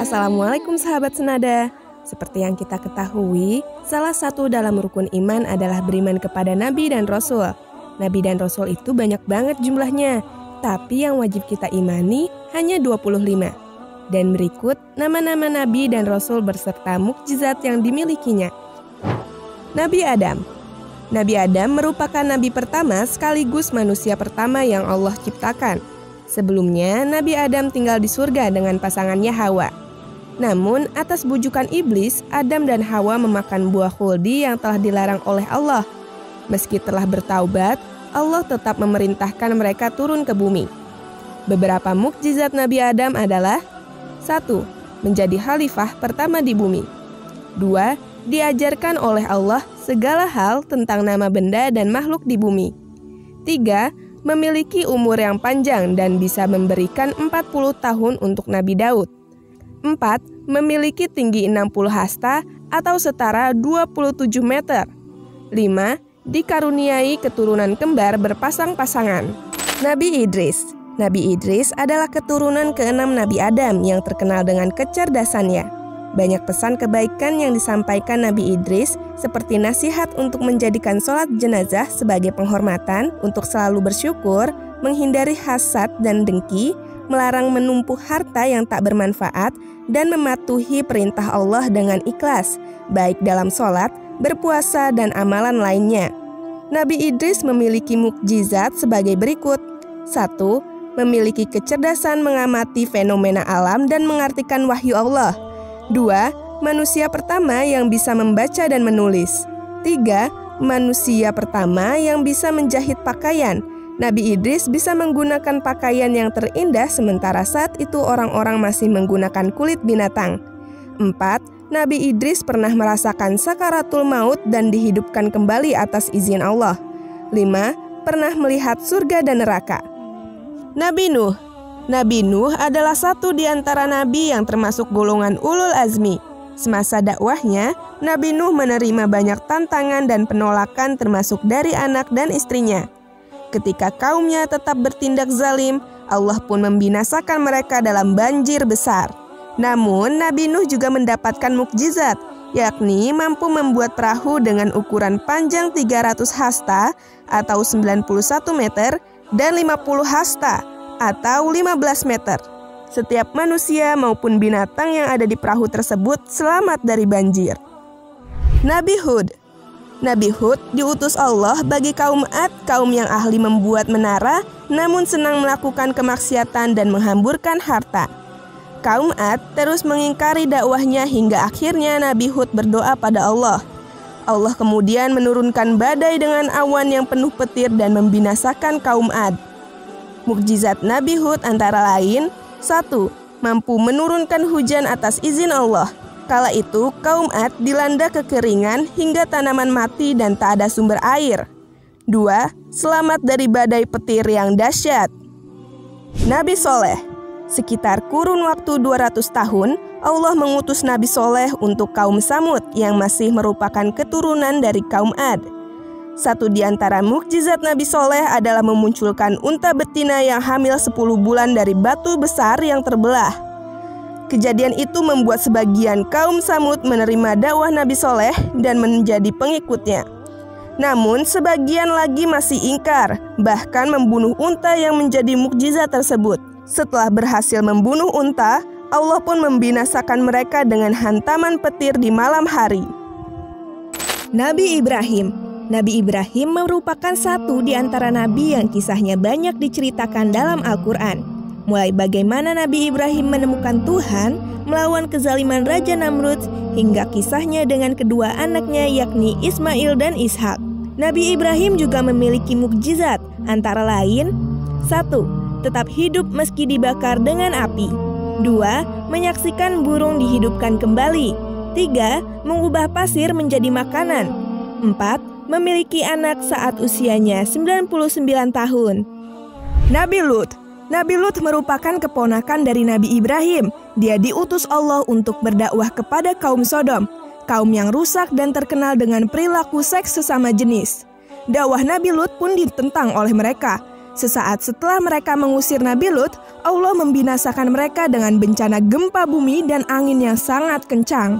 Assalamualaikum sahabat senada. Seperti yang kita ketahui, salah satu dalam rukun iman adalah beriman kepada Nabi dan Rasul. Nabi dan Rasul itu banyak banget jumlahnya, tapi yang wajib kita imani hanya 25. Dan berikut nama-nama Nabi dan Rasul beserta mukjizat yang dimilikinya. Nabi Adam. Nabi Adam merupakan nabi pertama sekaligus manusia pertama yang Allah ciptakan. Sebelumnya, Nabi Adam tinggal di surga dengan pasangannya Hawa. Namun, atas bujukan iblis, Adam dan Hawa memakan buah khuldi yang telah dilarang oleh Allah. Meski telah bertaubat, Allah tetap memerintahkan mereka turun ke bumi. Beberapa mukjizat Nabi Adam adalah: 1. Menjadi khalifah pertama di bumi. 2. Diajarkan oleh Allah segala hal tentang nama benda dan makhluk di bumi. 3. Memiliki umur yang panjang dan bisa memberikan 40 tahun untuk Nabi Daud. 4. Memiliki tinggi 60 hasta atau setara 27 meter. 5. Dikaruniai keturunan kembar berpasang-pasangan. Nabi Idris. Nabi Idris adalah keturunan ke-6 Nabi Adam yang terkenal dengan kecerdasannya. Banyak pesan kebaikan yang disampaikan Nabi Idris, seperti nasihat untuk menjadikan sholat jenazah sebagai penghormatan, untuk selalu bersyukur, menghindari hasad dan dengki, melarang menumpuk harta yang tak bermanfaat, dan mematuhi perintah Allah dengan ikhlas, baik dalam sholat, berpuasa, dan amalan lainnya. Nabi Idris memiliki mukjizat sebagai berikut. 1. Memiliki kecerdasan mengamati fenomena alam dan mengartikan wahyu Allah. 2. Manusia pertama yang bisa membaca dan menulis. 3. Manusia pertama yang bisa menjahit pakaian. Nabi Idris bisa menggunakan pakaian yang terindah sementara saat itu orang-orang masih menggunakan kulit binatang. 4. Nabi Idris pernah merasakan sakaratul maut dan dihidupkan kembali atas izin Allah. 5. Pernah melihat surga dan neraka. Nabi Nuh. Nabi Nuh adalah satu di antara nabi yang termasuk golongan ulul azmi. Semasa dakwahnya, Nabi Nuh menerima banyak tantangan dan penolakan termasuk dari anak dan istrinya. Ketika kaumnya tetap bertindak zalim, Allah pun membinasakan mereka dalam banjir besar. Namun, Nabi Nuh juga mendapatkan mukjizat, yakni mampu membuat perahu dengan ukuran panjang 300 hasta atau 91 meter dan 50 hasta atau 15 meter. Setiap manusia maupun binatang yang ada di perahu tersebut selamat dari banjir. Nabi Hud. Nabi Hud diutus Allah bagi kaum Ad, kaum yang ahli membuat menara, namun senang melakukan kemaksiatan dan menghamburkan harta. Kaum Ad terus mengingkari dakwahnya hingga akhirnya Nabi Hud berdoa pada Allah. Allah kemudian menurunkan badai dengan awan yang penuh petir dan membinasakan kaum Ad. Mukjizat Nabi Hud antara lain: 1. Mampu menurunkan hujan atas izin Allah. Kala itu kaum Ad dilanda kekeringan hingga tanaman mati dan tak ada sumber air. 2. Selamat dari badai petir yang dahsyat. Nabi Soleh. Sekitar kurun waktu 200 tahun, Allah mengutus Nabi Soleh untuk kaum Samud yang masih merupakan keturunan dari kaum Ad. Satu di antara mukjizat Nabi Soleh adalah memunculkan unta betina yang hamil 10 bulan dari batu besar yang terbelah. Kejadian itu membuat sebagian kaum Samud menerima dakwah Nabi Soleh dan menjadi pengikutnya. Namun sebagian lagi masih ingkar, bahkan membunuh unta yang menjadi mukjizat tersebut. Setelah berhasil membunuh unta, Allah pun membinasakan mereka dengan hantaman petir di malam hari. Nabi Ibrahim. Nabi Ibrahim merupakan satu di antara nabi yang kisahnya banyak diceritakan dalam Al-Quran. Mulai bagaimana Nabi Ibrahim menemukan Tuhan, melawan kezaliman Raja Namrud, hingga kisahnya dengan kedua anaknya yakni Ismail dan Ishak. Nabi Ibrahim juga memiliki mukjizat, antara lain: 1. Tetap hidup meski dibakar dengan api. 2. Menyaksikan burung dihidupkan kembali. 3. Mengubah pasir menjadi makanan. 4. Memiliki anak saat usianya 99 tahun. Nabi Lut. Nabi Lut merupakan keponakan dari Nabi Ibrahim. Dia diutus Allah untuk berdakwah kepada kaum Sodom, kaum yang rusak dan terkenal dengan perilaku seks sesama jenis. Dakwah Nabi Lut pun ditentang oleh mereka. Sesaat setelah mereka mengusir Nabi Lut, Allah membinasakan mereka dengan bencana gempa bumi dan angin yang sangat kencang.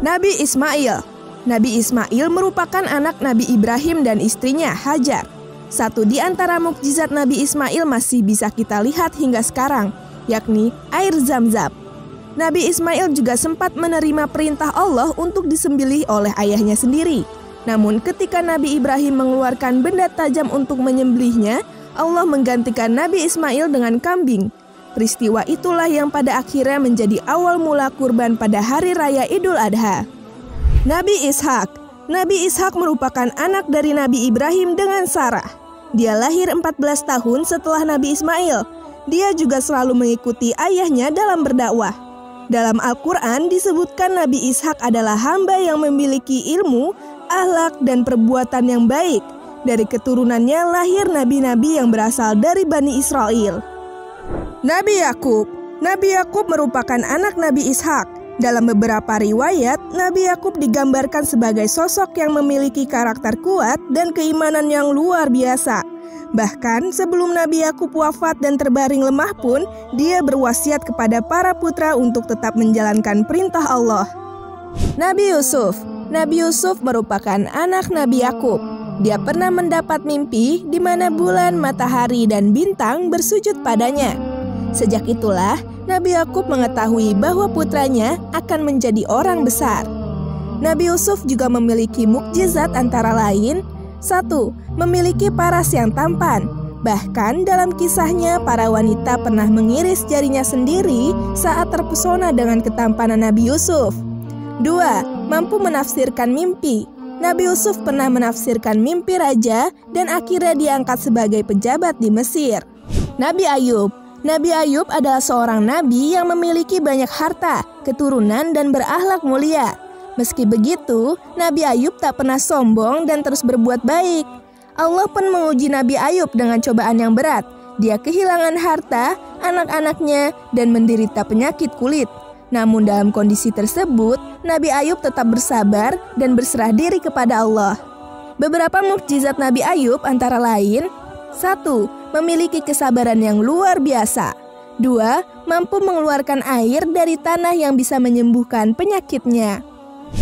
Nabi Ismail. Nabi Ismail merupakan anak Nabi Ibrahim dan istrinya Hajar. Satu di antara mukjizat Nabi Ismail masih bisa kita lihat hingga sekarang, yakni air Zam-Zam. Nabi Ismail juga sempat menerima perintah Allah untuk disembelih oleh ayahnya sendiri. Namun ketika Nabi Ibrahim mengeluarkan benda tajam untuk menyembelihnya, Allah menggantikan Nabi Ismail dengan kambing. Peristiwa itulah yang pada akhirnya menjadi awal mula kurban pada hari raya Idul Adha. Nabi Ishak. Nabi Ishak merupakan anak dari Nabi Ibrahim dengan Sarah. Dia lahir 14 tahun setelah Nabi Ismail. Dia juga selalu mengikuti ayahnya dalam berdakwah. Dalam Al-Quran disebutkan Nabi Ishak adalah hamba yang memiliki ilmu, akhlak, dan perbuatan yang baik. Dari keturunannya lahir nabi-nabi yang berasal dari Bani Israel. Nabi Yakub. Nabi Yakub merupakan anak Nabi Ishak. Dalam beberapa riwayat, Nabi Yakub digambarkan sebagai sosok yang memiliki karakter kuat dan keimanan yang luar biasa. Bahkan sebelum Nabi Yakub wafat dan terbaring lemah pun, dia berwasiat kepada para putra untuk tetap menjalankan perintah Allah. Nabi Yusuf. Nabi Yusuf merupakan anak Nabi Yakub. Dia pernah mendapat mimpi di mana bulan, matahari, dan bintang bersujud padanya. Sejak itulah, Nabi Yakub mengetahui bahwa putranya akan menjadi orang besar. Nabi Yusuf juga memiliki mukjizat antara lain: 1. Memiliki paras yang tampan. Bahkan dalam kisahnya, para wanita pernah mengiris jarinya sendiri saat terpesona dengan ketampanan Nabi Yusuf. 2. Mampu menafsirkan mimpi. Nabi Yusuf pernah menafsirkan mimpi raja dan akhirnya diangkat sebagai pejabat di Mesir. Nabi Ayub. Nabi Ayub adalah seorang nabi yang memiliki banyak harta, keturunan, dan berakhlak mulia. Meski begitu, Nabi Ayub tak pernah sombong dan terus berbuat baik. Allah pun menguji Nabi Ayub dengan cobaan yang berat. Dia kehilangan harta, anak-anaknya, dan menderita penyakit kulit. Namun dalam kondisi tersebut, Nabi Ayub tetap bersabar dan berserah diri kepada Allah. Beberapa mukjizat Nabi Ayub antara lain: 1. Memiliki kesabaran yang luar biasa. 2. Mampu mengeluarkan air dari tanah yang bisa menyembuhkan penyakitnya.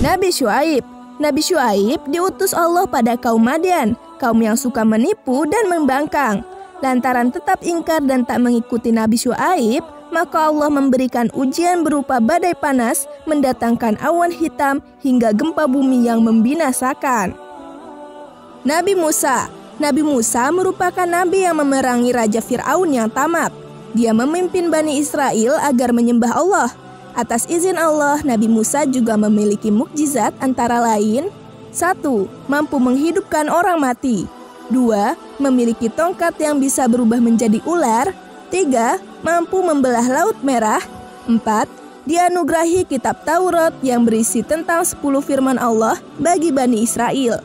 Nabi Syuaib. Nabi Syuaib diutus Allah pada kaum Madian, kaum yang suka menipu dan membangkang. Lantaran tetap ingkar dan tak mengikuti Nabi Syuaib, maka Allah memberikan ujian berupa badai panas, mendatangkan awan hitam, hingga gempa bumi yang membinasakan. Nabi Musa. Nabi Musa merupakan nabi yang memerangi Raja Fir'aun yang tamak. Dia memimpin Bani Israel agar menyembah Allah. Atas izin Allah, Nabi Musa juga memiliki mukjizat antara lain: 1. Mampu menghidupkan orang mati. 2. Memiliki tongkat yang bisa berubah menjadi ular. 3. Mampu membelah Laut Merah. 4. Dianugerahi kitab Taurat yang berisi tentang 10 firman Allah bagi Bani Israel.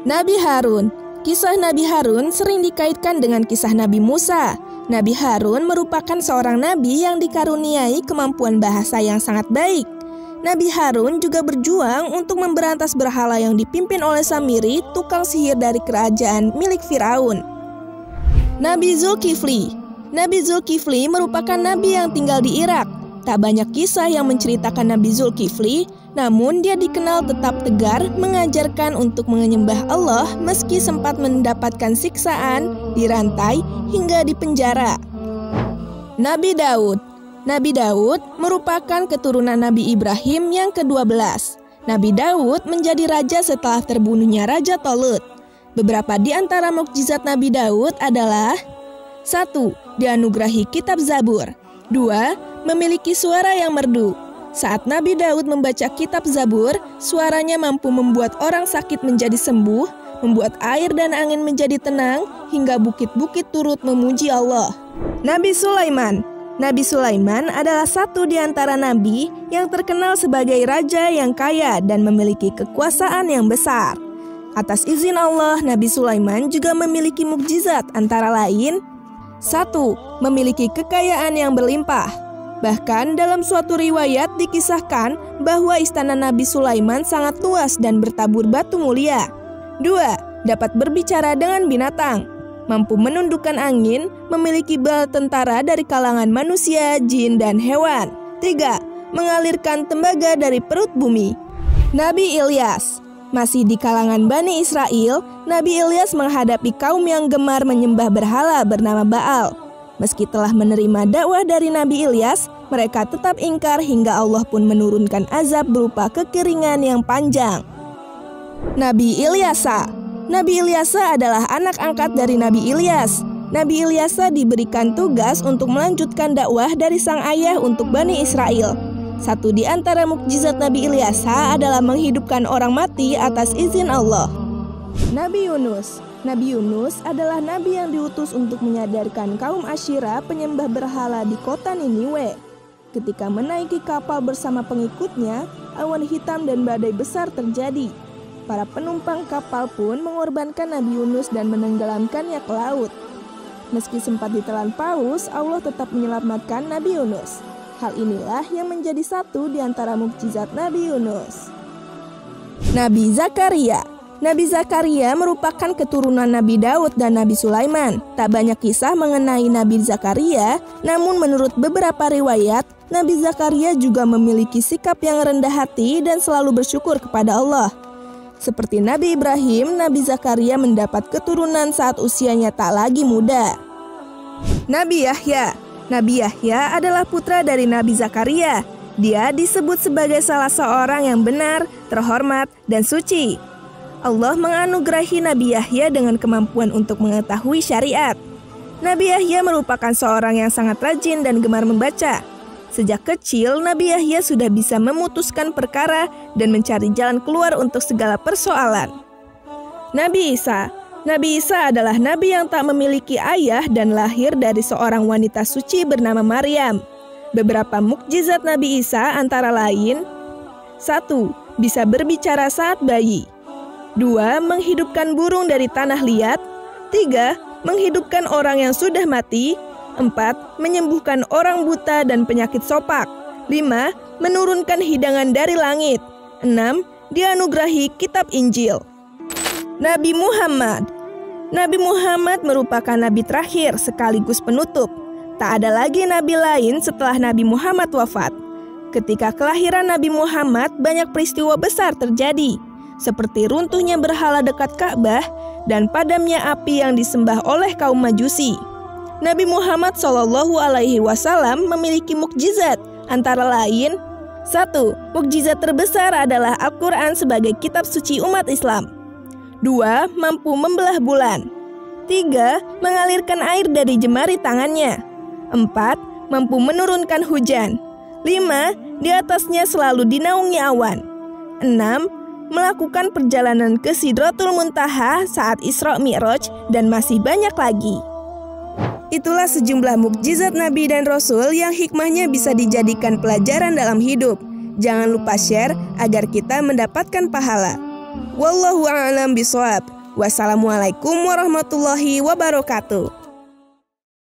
Nabi Harun. Kisah Nabi Harun sering dikaitkan dengan kisah Nabi Musa. Nabi Harun merupakan seorang nabi yang dikaruniai kemampuan bahasa yang sangat baik. Nabi Harun juga berjuang untuk memberantas berhala yang dipimpin oleh Samiri, tukang sihir dari kerajaan milik Firaun. Nabi Zulkifli. Nabi Zulkifli merupakan nabi yang tinggal di Irak. Tak banyak kisah yang menceritakan Nabi Zulkifli, namun dia dikenal tetap tegar mengajarkan untuk menyembah Allah meski sempat mendapatkan siksaan, dirantai, hingga dipenjara. Nabi Daud. Nabi Daud merupakan keturunan Nabi Ibrahim yang ke-12. Nabi Daud menjadi raja setelah terbunuhnya Raja Tolut. Beberapa di antara mukjizat Nabi Daud adalah: 1. Dianugerahi kitab Zabur. 2. Memiliki suara yang merdu. Saat Nabi Daud membaca kitab Zabur, suaranya mampu membuat orang sakit menjadi sembuh, membuat air dan angin menjadi tenang, hingga bukit-bukit turut memuji Allah. Nabi Sulaiman. Nabi Sulaiman adalah satu di antara nabi yang terkenal sebagai raja yang kaya dan memiliki kekuasaan yang besar. Atas izin Allah, Nabi Sulaiman juga memiliki mukjizat antara lain: 1. Memiliki kekayaan yang berlimpah. Bahkan dalam suatu riwayat dikisahkan bahwa istana Nabi Sulaiman sangat luas dan bertabur batu mulia. 2. Dapat berbicara dengan binatang. mampu menundukkan angin, memiliki bala tentara dari kalangan manusia, jin, dan hewan. 3. Mengalirkan tembaga dari perut bumi. Nabi Ilyas. Masih di kalangan Bani Israel, Nabi Ilyas menghadapi kaum yang gemar menyembah berhala bernama Baal. Meski telah menerima dakwah dari Nabi Ilyas, mereka tetap ingkar hingga Allah pun menurunkan azab berupa kekeringan yang panjang. Nabi Ilyasa. Nabi Ilyasa adalah anak angkat dari Nabi Ilyas. Nabi Ilyasa diberikan tugas untuk melanjutkan dakwah dari sang ayah untuk Bani Israel. Satu di antara mukjizat Nabi Ilyasa adalah menghidupkan orang mati atas izin Allah. Nabi Yunus. Nabi Yunus adalah nabi yang diutus untuk menyadarkan kaum Asyira penyembah berhala di kota Niniwe. Ketika menaiki kapal bersama pengikutnya, awan hitam dan badai besar terjadi. Para penumpang kapal pun mengorbankan Nabi Yunus dan menenggelamkannya ke laut. Meski sempat ditelan paus, Allah tetap menyelamatkan Nabi Yunus. Hal inilah yang menjadi satu di antara mukjizat Nabi Yunus. Nabi Zakaria. Nabi Zakaria merupakan keturunan Nabi Daud dan Nabi Sulaiman. Tak banyak kisah mengenai Nabi Zakaria, namun menurut beberapa riwayat, Nabi Zakaria juga memiliki sikap yang rendah hati dan selalu bersyukur kepada Allah. Seperti Nabi Ibrahim, Nabi Zakaria mendapat keturunan saat usianya tak lagi muda. Nabi Yahya. Nabi Yahya adalah putra dari Nabi Zakaria. Dia disebut sebagai salah seorang yang benar, terhormat, dan suci. Allah menganugerahi Nabi Yahya dengan kemampuan untuk mengetahui syariat. Nabi Yahya merupakan seorang yang sangat rajin dan gemar membaca. Sejak kecil, Nabi Yahya sudah bisa memutuskan perkara dan mencari jalan keluar untuk segala persoalan. Nabi Isa. Nabi Isa adalah nabi yang tak memiliki ayah dan lahir dari seorang wanita suci bernama Maryam. Beberapa mukjizat Nabi Isa antara lain: 1. Bisa berbicara saat bayi. 2. Menghidupkan burung dari tanah liat. 3. Menghidupkan orang yang sudah mati. 4. Menyembuhkan orang buta dan penyakit sopak. 5. Menurunkan hidangan dari langit. 6. Dianugerahi kitab Injil. Nabi Muhammad. Nabi Muhammad merupakan nabi terakhir sekaligus penutup. Tak ada lagi nabi lain setelah Nabi Muhammad wafat. Ketika kelahiran Nabi Muhammad, banyak peristiwa besar terjadi, seperti runtuhnya berhala dekat Ka'bah dan padamnya api yang disembah oleh kaum Majusi. Nabi Muhammad SAW memiliki mukjizat, antara lain: 1. Mukjizat terbesar adalah Al-Quran sebagai kitab suci umat Islam. 2. Mampu membelah bulan. 3. Mengalirkan air dari jemari tangannya. 4. Mampu menurunkan hujan. 5. Di atasnya selalu dinaungi awan. 6. Melakukan perjalanan ke Sidratul Muntaha saat Isra Mi'raj, dan masih banyak lagi. Itulah sejumlah mukjizat Nabi dan Rasul yang hikmahnya bisa dijadikan pelajaran dalam hidup. Jangan lupa share agar kita mendapatkan pahala. Wallahu a'lam bishawab. Wassalamualaikum warahmatullahi wabarakatuh.